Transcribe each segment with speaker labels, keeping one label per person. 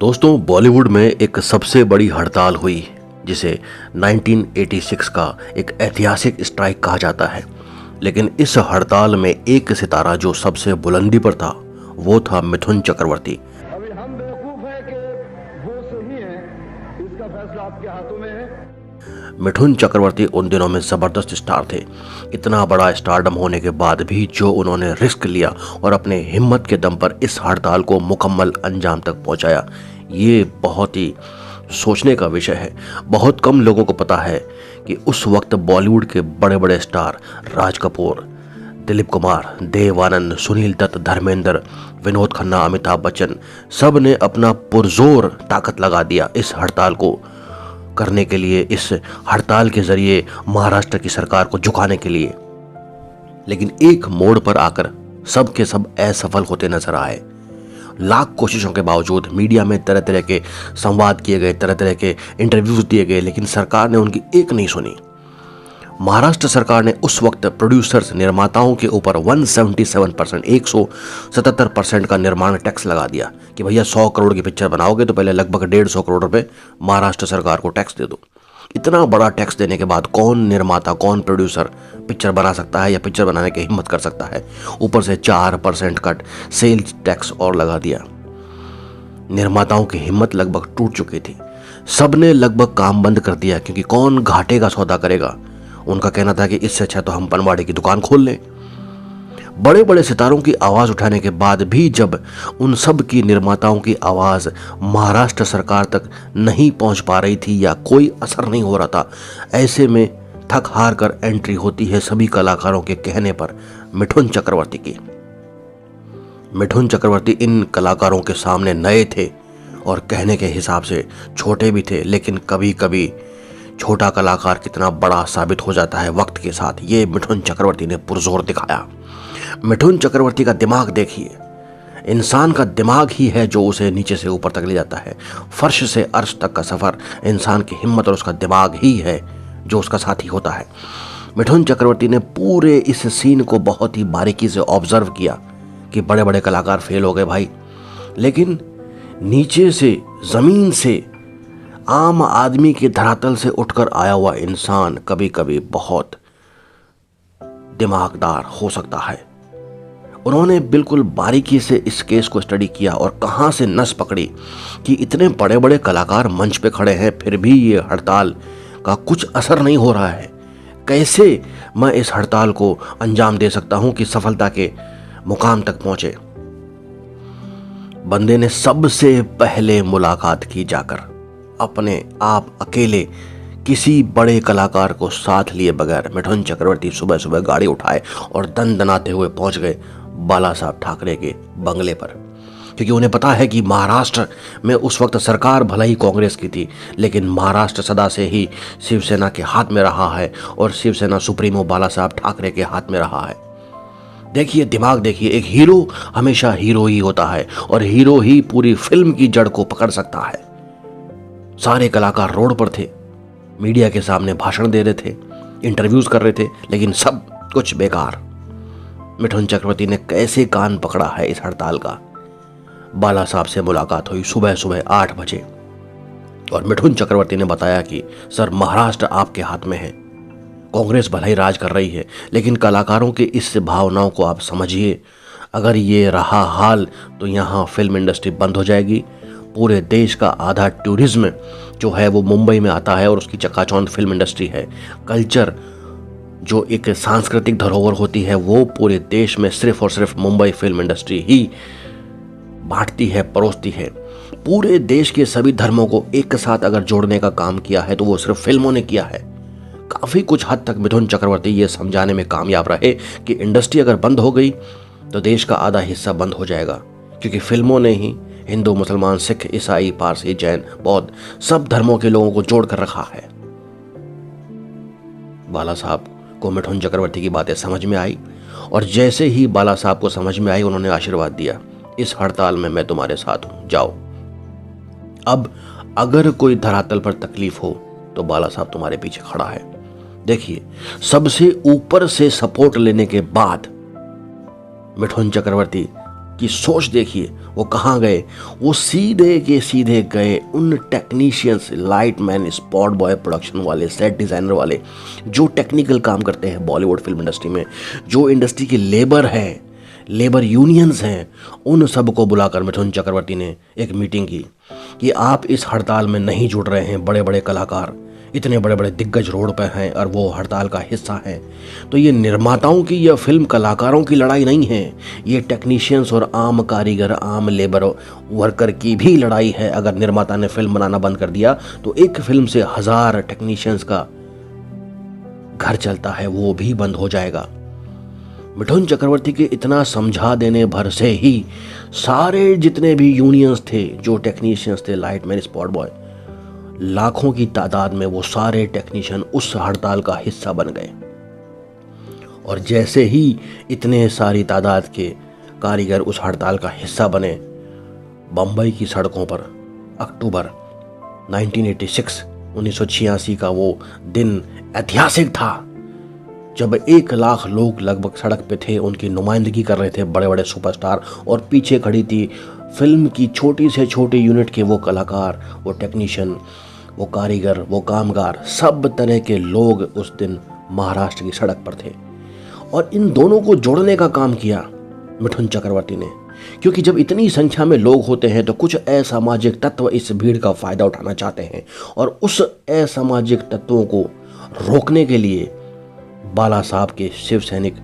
Speaker 1: दोस्तों, बॉलीवुड में एक सबसे बड़ी हड़ताल हुई जिसे 1986 का एक ऐतिहासिक स्ट्राइक कहा जाता है। लेकिन इस हड़ताल में एक सितारा जो सबसे बुलंदी पर था वो था मिथुन चक्रवर्ती।
Speaker 2: अभी हम बेवकूफ हैं कि वो सही है, इसका फैसला आपके हाथों में है।
Speaker 1: मिथुन चक्रवर्ती उन दिनों में जबरदस्त स्टार थे। इतना बड़ा स्टारडम होने के बाद भी जो उन्होंने रिस्क लिया और अपने हिम्मत के दम पर इस हड़ताल को मुकम्मल अंजाम तक पहुंचाया, ये बहुत ही सोचने का विषय है। बहुत कम लोगों को पता है कि उस वक्त बॉलीवुड के बड़े बड़े स्टार राज कपूर, दिलीप कुमार, देव आनंद, सुनील दत्त, धर्मेंद्र, विनोद खन्ना, अमिताभ बच्चन, सब ने अपना पुरजोर ताकत लगा दिया इस हड़ताल को करने के लिए, इस हड़ताल के जरिए महाराष्ट्र की सरकार को झुकाने के लिए। लेकिन एक मोड़ पर आकर सब के सब असफल होते नजर आए। लाख कोशिशों के बावजूद मीडिया में तरह तरह के संवाद किए गए, तरह तरह के इंटरव्यूज दिए गए, लेकिन सरकार ने उनकी एक नहीं सुनी। महाराष्ट्र सरकार ने उस वक्त प्रोड्यूसर्स, निर्माताओं के ऊपर 177%, 177% का निर्माण टैक्स लगा दिया कि भैया 100 करोड़ की पिक्चर बनाओगे तो पहले लगभग 150 करोड़ रुपए महाराष्ट्र सरकार को टैक्स दे दो। इतना बड़ा टैक्स देने के बाद कौन निर्माता, कौन प्रोड्यूसर पिक्चर बना सकता है या पिक्चर बनाने की हिम्मत कर सकता है। ऊपर से 4% का सेल्स टैक्स और लगा दिया। निर्माताओं की हिम्मत लगभग टूट चुकी थी। सबने लगभग काम बंद कर दिया क्योंकि कौन घाटे का सौदा करेगा। उनका कहना था कि इससे अच्छा तो हम पनवाड़ी की दुकान खोल लें। बड़े बड़े सितारों की आवाज उठाने के बाद भी जब उन सब की निर्माताओं की आवाज महाराष्ट्र सरकार तक नहीं पहुंच पा रही थी या कोई असर नहीं हो रहा था, ऐसे में थक हार कर एंट्री होती है सभी कलाकारों के कहने पर मिथुन चक्रवर्ती की। मिथुन चक्रवर्ती इन कलाकारों के सामने नए थे और कहने के हिसाब से छोटे भी थे, लेकिन कभी कभी छोटा कलाकार कितना बड़ा साबित हो जाता है वक्त के साथ, ये मिथुन चक्रवर्ती ने पुरजोर दिखाया। मिथुन चक्रवर्ती का दिमाग देखिए, इंसान का दिमाग ही है जो उसे नीचे से ऊपर तक ले जाता है। फर्श से अर्श तक का सफर इंसान की हिम्मत और उसका दिमाग ही है जो उसका साथी होता है। मिथुन चक्रवर्ती ने पूरे इस सीन को बहुत ही बारीकी से ऑब्जर्व किया कि बड़े बड़े कलाकार फेल हो गए भाई, लेकिन नीचे से, जमीन से, आम आदमी के धरातल से उठकर आया हुआ इंसान कभी कभी बहुत दिमागदार हो सकता है। उन्होंने बिल्कुल बारीकी से इस केस को स्टडी किया और कहां से नस पकड़ी कि इतने बड़े बड़े कलाकार मंच पे खड़े हैं फिर भी ये हड़ताल का कुछ असर नहीं हो रहा है। कैसे मैं इस हड़ताल को अंजाम दे सकता हूं कि सफलता के मुकाम तक पहुंचे। बंदे ने सबसे पहले मुलाकात की जाकर अपने आप अकेले, किसी बड़े कलाकार को साथ लिए बगैर। मिथुन चक्रवर्ती सुबह सुबह गाड़ी उठाए और दनाते हुए पहुंच गए बाला साहब ठाकरे के बंगले पर, क्योंकि उन्हें पता है कि महाराष्ट्र में उस वक्त सरकार भले ही कांग्रेस की थी, लेकिन महाराष्ट्र सदा से ही शिवसेना के हाथ में रहा है और शिवसेना सुप्रीमो बाला साहब ठाकरे के हाथ में रहा है। देखिए, दिमाग देखिए, एक हीरो हमेशा हीरो ही होता है और हीरो ही पूरी फिल्म की जड़ को पकड़ सकता है। सारे कलाकार रोड पर थे, मीडिया के सामने भाषण दे रहे थे, इंटरव्यूज कर रहे थे, लेकिन सब कुछ बेकार। मिथुन चक्रवर्ती ने कैसे कान पकड़ा है इस हड़ताल का। बाला साहब से मुलाकात हुई सुबह सुबह 8 बजे और मिथुन चक्रवर्ती ने बताया कि सर, महाराष्ट्र आपके हाथ में है, कांग्रेस भले ही राज कर रही है, लेकिन कलाकारों के इस भावनाओं को आप समझिए। अगर ये रहा हाल तो यहाँ फिल्म इंडस्ट्री बंद हो जाएगी। पूरे देश का आधा टूरिज्म जो है वो मुंबई में आता है और उसकी चकाचौंध फिल्म इंडस्ट्री है। कल्चर जो एक सांस्कृतिक धरोहर होती है वो पूरे देश में सिर्फ और सिर्फ मुंबई फिल्म इंडस्ट्री ही बांटती है, परोसती है। पूरे देश के सभी धर्मों को एक साथ अगर जोड़ने का काम किया है तो वो सिर्फ फिल्मों ने किया है। काफी कुछ हद तक मिथुन चक्रवर्ती ये समझाने में कामयाब रहे कि इंडस्ट्री अगर बंद हो गई तो देश का आधा हिस्सा बंद हो जाएगा, क्योंकि फिल्मों ने ही हिंदू, मुसलमान, सिख, ईसाई, पारसी, जैन, बौद्ध सब धर्मों के लोगों को जोड़ कर रखा है। बाला साहब को मिथुन चक्रवर्ती की बातें समझ में आई और जैसे ही बाला साहब को समझ में आई उन्होंने आशीर्वाद दिया, इस हड़ताल में मैं तुम्हारे साथ हूं, जाओ। अब अगर कोई धरातल पर तकलीफ हो तो बाला साहब तुम्हारे पीछे खड़ा है। देखिए, सबसे ऊपर से सपोर्ट लेने के बाद मिथुन चक्रवर्ती की सोच देखिए, वो कहाँ गए। वो सीधे के सीधे गए उन technicians, light man, spot boy, production वाले, सेट डिज़ाइनर वाले, जो टेक्निकल काम करते हैं बॉलीवुड फिल्म इंडस्ट्री में, जो इंडस्ट्री के लेबर हैं, लेबर यूनियंस हैं, उन सबको बुलाकर मिथुन चक्रवर्ती ने एक मीटिंग की कि आप इस हड़ताल में नहीं जुड़ रहे हैं। बड़े बड़े कलाकार, इतने बड़े बड़े दिग्गज रोड पर हैं और वो हड़ताल का हिस्सा हैं, तो ये निर्माताओं की या फिल्म कलाकारों की लड़ाई नहीं है, ये टेक्नीशियंस और आम कारीगर, आम लेबर वर्कर की भी लड़ाई है। अगर निर्माता ने फिल्म बनाना बंद कर दिया तो एक फिल्म से 1000 टेक्नीशियंस का घर चलता है, वो भी बंद हो जाएगा। मिथुन चक्रवर्ती के इतना समझा देने भर से ही सारे जितने भी यूनियंस थे, जो टेक्नीशियंस थे, लाइटमैन, स्पॉट बॉय, लाखों की तादाद में वो सारे टेक्नीशियन उस हड़ताल का हिस्सा बन गए। और जैसे ही इतने सारी तादाद के कारीगर उस हड़ताल का हिस्सा बने, बम्बई की सड़कों पर अक्टूबर 1986 का वो दिन ऐतिहासिक था, जब 1 लाख लोग लगभग सड़क पे थे। उनकी नुमाइंदगी कर रहे थे बड़े बड़े सुपरस्टार, और पीछे खड़ी थी फिल्म की छोटी से छोटी यूनिट के वो कलाकार, वो टेक्नीशियन, वो कारीगर, वो कामगार, सब तरह के लोग उस दिन महाराष्ट्र की सड़क पर थे। और इन दोनों को जोड़ने का काम किया मिथुन चक्रवर्ती ने, क्योंकि जब इतनी संख्या में लोग होते हैं तो कुछ असामाजिक तत्व इस भीड़ का फायदा उठाना चाहते हैं, और उस असामाजिक तत्वों को रोकने के लिए बाला साहब के शिव सैनिक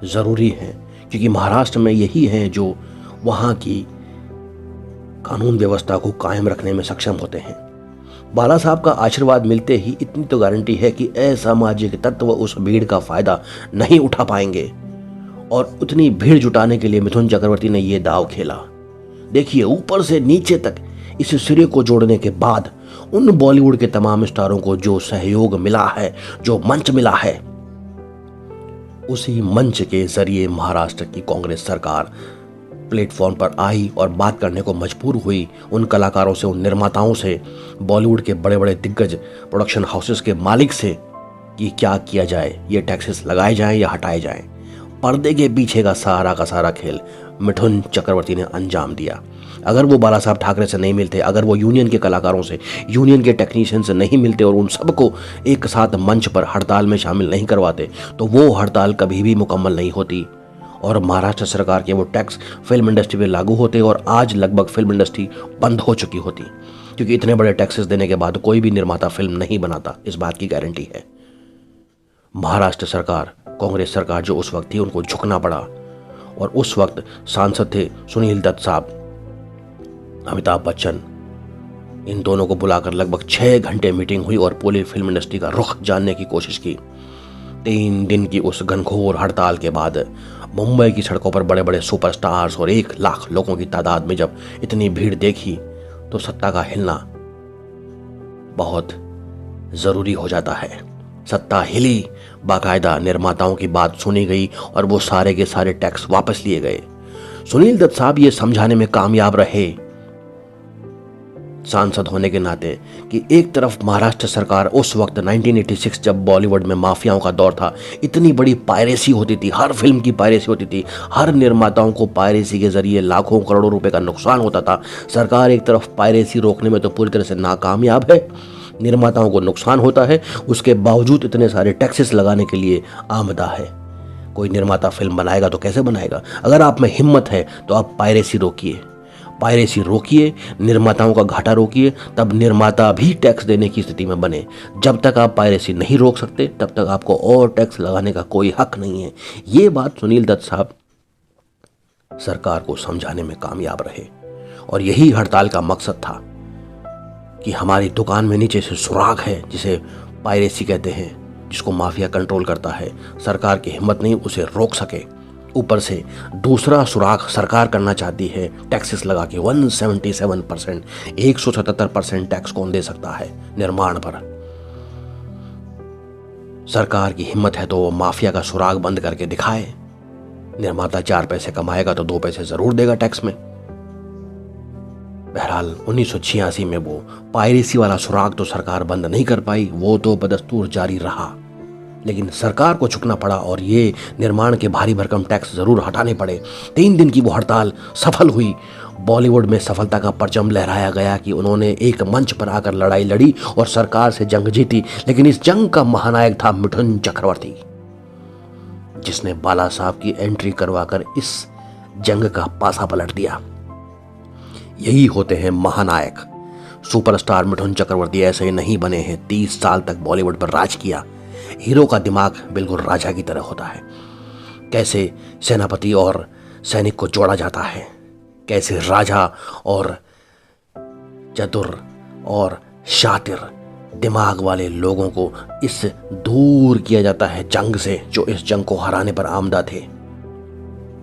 Speaker 1: ज़रूरी हैं, क्योंकि महाराष्ट्र में यही हैं जो वहाँ की कानून व्यवस्था को कायम रखने में सक्षम होते हैं। बाला साहब का आशीर्वाद मिलते ही इतनी तो गारंटी है कि असामाजिक तत्व उस भीड़ का फायदा नहीं उठा पाएंगे। और उतनी भीड़ जुटाने के लिए मिथुन चक्रवर्ती ने यह दाव खेला। देखिए, ऊपर से नीचे तक इस सिरे को जोड़ने के बाद उन बॉलीवुड के तमाम स्टारों को जो सहयोग मिला है, जो मंच मिला है, उसी मंच के जरिए महाराष्ट्र की कांग्रेस सरकार प्लेटफॉर्म पर आई और बात करने को मजबूर हुई उन कलाकारों से, उन निर्माताओं से, बॉलीवुड के बड़े बड़े दिग्गज प्रोडक्शन हाउसेस के मालिक से, कि क्या किया जाए, ये टैक्सेस लगाए जाएं या हटाए जाएं। पर्दे के पीछे का सारा खेल मिथुन चक्रवर्ती ने अंजाम दिया। अगर वो बाला साहब ठाकरे से नहीं मिलते, अगर वो यूनियन के कलाकारों से, यूनियन के टेक्नीशियन से नहीं मिलते और उन सबको एक साथ मंच पर हड़ताल में शामिल नहीं करवाते, तो वो हड़ताल कभी भी मुकम्मल नहीं होती और महाराष्ट्र सरकार के वो टैक्स फिल्म इंडस्ट्री पे लागू होते और आज लगभग फिल्म इंडस्ट्री बंद हो चुकी होती, क्योंकि इतने बड़े टैक्सेस देने के बाद कोई भी निर्माता फिल्म नहीं बनाता, इस बात की गारंटी है। महाराष्ट्र सरकार, कांग्रेस सरकार जो उस वक्त थी, उनको झुकना पड़ा। और उस वक्त सांसद थे सुनील दत्त साहब, अमिताभ बच्चन, इन दोनों को बुलाकर लगभग 6 घंटे मीटिंग हुई और पूरी फिल्म इंडस्ट्री का रुख जानने की कोशिश की। 3 दिन की उस घनघोर हड़ताल के बाद मुंबई की सड़कों पर बड़े बड़े सुपरस्टार्स और 1 लाख लोगों की तादाद में जब इतनी भीड़ देखी, तो सत्ता का हिलना बहुत जरूरी हो जाता है। सत्ता हिली, बाकायदा निर्माताओं की बात सुनी गई और वो सारे के सारे टैक्स वापस लिए गए। सुनील दत्त साहब ये समझाने में कामयाब रहे, सांसद होने के नाते, कि एक तरफ महाराष्ट्र सरकार उस वक्त 1986 जब बॉलीवुड में माफियाओं का दौर था, इतनी बड़ी पायरेसी होती थी, हर फिल्म की पायरेसी होती थी, हर निर्माताओं को पायरेसी के जरिए लाखों करोड़ों रुपए का नुकसान होता था। सरकार एक तरफ पायरेसी रोकने में तो पूरी तरह से नाकामयाब है, निर्माताओं को नुकसान होता है, उसके बावजूद इतने सारे टैक्सेस लगाने के लिए आमदा है। कोई निर्माता फिल्म बनाएगा तो कैसे बनाएगा? अगर आप में हिम्मत है तो आप पायरेसी रोकिए, पायरेसी रोकिए, निर्माताओं का घाटा रोकिए, तब निर्माता भी टैक्स देने की स्थिति में बने। जब तक आप पायरेसी नहीं रोक सकते, तब तक आपको और टैक्स लगाने का कोई हक नहीं है। ये बात सुनील दत्त साहब सरकार को समझाने में कामयाब रहे और यही हड़ताल का मकसद था कि हमारी दुकान में नीचे से सुराग है, जिसे पायरेसी कहते हैं, जिसको माफिया कंट्रोल करता है, सरकार की हिम्मत नहीं उसे रोक सके। ऊपर से दूसरा सुराग सरकार करना चाहती है टैक्सेस लगा के 177%, 177% टैक्स कौन दे सकता है निर्माण पर? सरकार की हिम्मत है तो वो माफिया का सुराग बंद करके दिखाए। निर्माता 4 पैसे कमाएगा तो 2 पैसे जरूर देगा टैक्स में। बहरहाल 1986 में वो पायरेसी वाला सुराग तो सरकार बंद नहीं कर पाई, वो तो बदस्तूर जारी रहा। लेकिन सरकार को झुकना पड़ा और ये निर्माण के भारी भरकम टैक्स जरूर हटाने पड़े। 3 दिन की वो हड़ताल सफल हुई। बॉलीवुड में सफलता का परचम लहराया गया कि उन्होंने एक मंच पर आकर लड़ाई लड़ी और सरकार से जंग जीती। लेकिन इस जंग का महानायक था मिठुन चक्रवर्ती, जिसने बाला साहब की एंट्री करवाकर इस जंग का पासा पलट दिया। यही होते हैं महानायक। सुपरस्टार मिठुन चक्रवर्ती ऐसे ही नहीं बने हैं। 30 साल तक बॉलीवुड पर राज किया। हीरो का दिमाग बिल्कुल राजा की तरह होता है। कैसे सेनापति और सैनिक को जोड़ा जाता है, कैसे राजा और चतुर और शातिर दिमाग वाले लोगों को इससे दूर किया जाता है जंग से, जो इस जंग को हराने पर आमदा थे।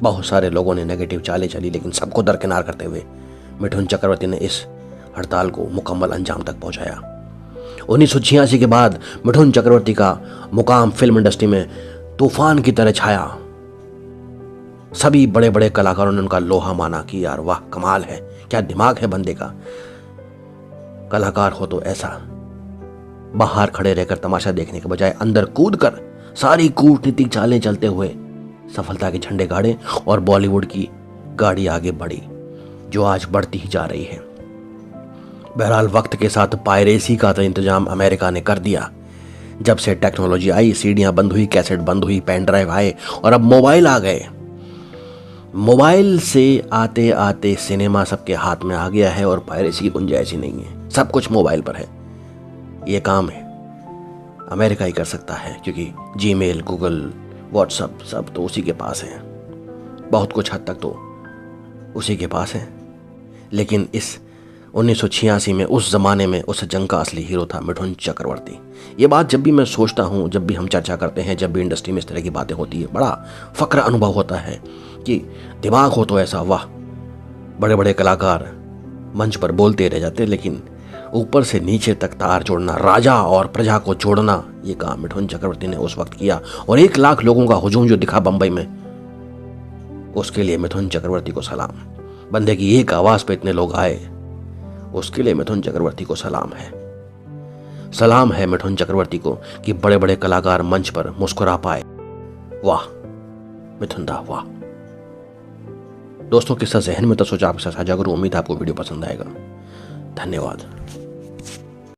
Speaker 1: बहुत सारे लोगों ने नेगेटिव चालें चली, लेकिन सबको दरकिनार करते हुए मिठुन चक्रवर्ती ने इस हड़ताल को मुकम्मल अंजाम तक पहुंचाया। 1986 के बाद मिठुन चक्रवर्ती का मुकाम फिल्म इंडस्ट्री में तूफान की तरह छाया। सभी बड़े बड़े कलाकारों ने उनका लोहा माना कि यार वाह, कमाल है, क्या दिमाग है बंदे का। कलाकार हो तो ऐसा, बाहर खड़े रहकर तमाशा देखने के बजाय अंदर कूदकर सारी कूटनीतिक चालें चलते हुए सफलता के झंडे गाड़े और बॉलीवुड की गाड़ी आगे बढ़ी, जो आज बढ़ती ही जा रही है। बहरहाल वक्त के साथ पायरेसी का तो इंतजाम अमेरिका ने कर दिया। जब से टेक्नोलॉजी आई, सीडियां बंद हुई, कैसेट बंद हुई, पेन ड्राइव आए और अब मोबाइल आ गए। मोबाइल से आते आते सिनेमा सबके हाथ में आ गया है और पायरेसी की गुंजाइश ही नहीं है। सब कुछ मोबाइल पर है। ये काम है अमेरिका ही कर सकता है, क्योंकि जीमेल, गूगल, व्हाट्सएप सब तो उसी के पास है। बहुत कुछ हद तक तो उसी के पास है। लेकिन इस 1986 में, उस जमाने में, उस जंग का असली हीरो था मिठुन चक्रवर्ती। ये बात जब भी मैं सोचता हूँ, जब भी हम चर्चा करते हैं, जब भी इंडस्ट्री में इस तरह की बातें होती है, बड़ा फक्र अनुभव होता है कि दिमाग हो तो ऐसा, वाह। बड़े बड़े कलाकार मंच पर बोलते रह जाते, लेकिन ऊपर से नीचे तक तार जोड़ना, राजा और प्रजा को जोड़ना, ये काम मिठुन चक्रवर्ती ने उस वक्त किया। और 1 लाख लोगों का हुजूम जो दिखा बंबई में, उसके लिए मिठुन चक्रवर्ती को सलाम। बंदे की एक आवाज पे इतने लोग आए, उसके लिए मिठुन चक्रवर्ती को सलाम है। सलाम है मिठुन चक्रवर्ती को कि बड़े बड़े कलाकार मंच पर मुस्कुरा पाए। वाह मिठुन दा, वाह। दोस्तों, किस्सा जहन में तो सोचा आपके साथ साझा करूं। उम्मीद है आपको वीडियो पसंद आएगा। धन्यवाद।